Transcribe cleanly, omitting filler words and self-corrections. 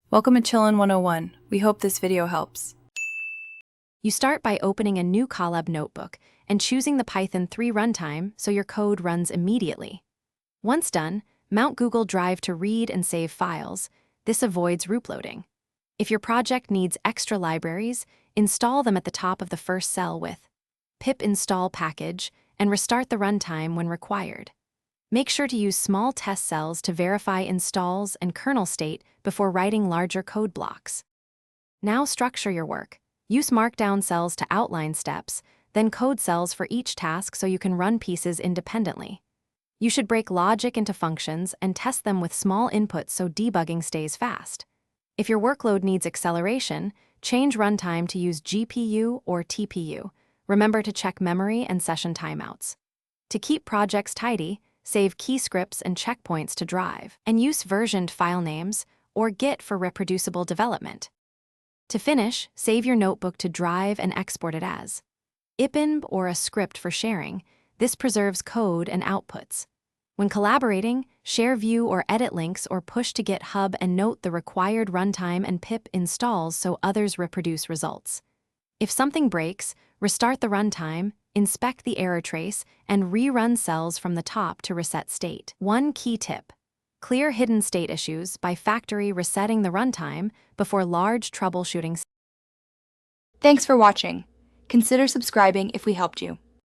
Welcome to Chillin' 101. We hope this video helps. You start by opening a new Colab notebook and choosing the Python 3 runtime so your code runs immediately. Once done, mount Google Drive to read and save files. This avoids root loading. If your project needs extra libraries, install them at the top of the first cell with pip install package and restart the runtime when required. Make sure to use small test cells to verify installs and kernel state before writing larger code blocks. Now structure your work. Use markdown cells to outline steps, then code cells for each task so you can run pieces independently. You should break logic into functions and test them with small inputs so debugging stays fast. If your workload needs acceleration, change runtime to use GPU or TPU. Remember to check memory and session timeouts. To keep projects tidy, save key scripts and checkpoints to Drive, and use versioned file names or Git for reproducible development. To finish, save your notebook to Drive and export it as IPINB or a script for sharing. This preserves code and outputs. When collaborating, share view or edit links or push to GitHub and note the required runtime and pip installs so others reproduce results. If something breaks, restart the runtime, inspect the error trace, and rerun cells from the top to reset state. One key tip: clear hidden state issues by factory resetting the runtime before large troubleshooting. Thanks for watching. Consider subscribing if we helped you.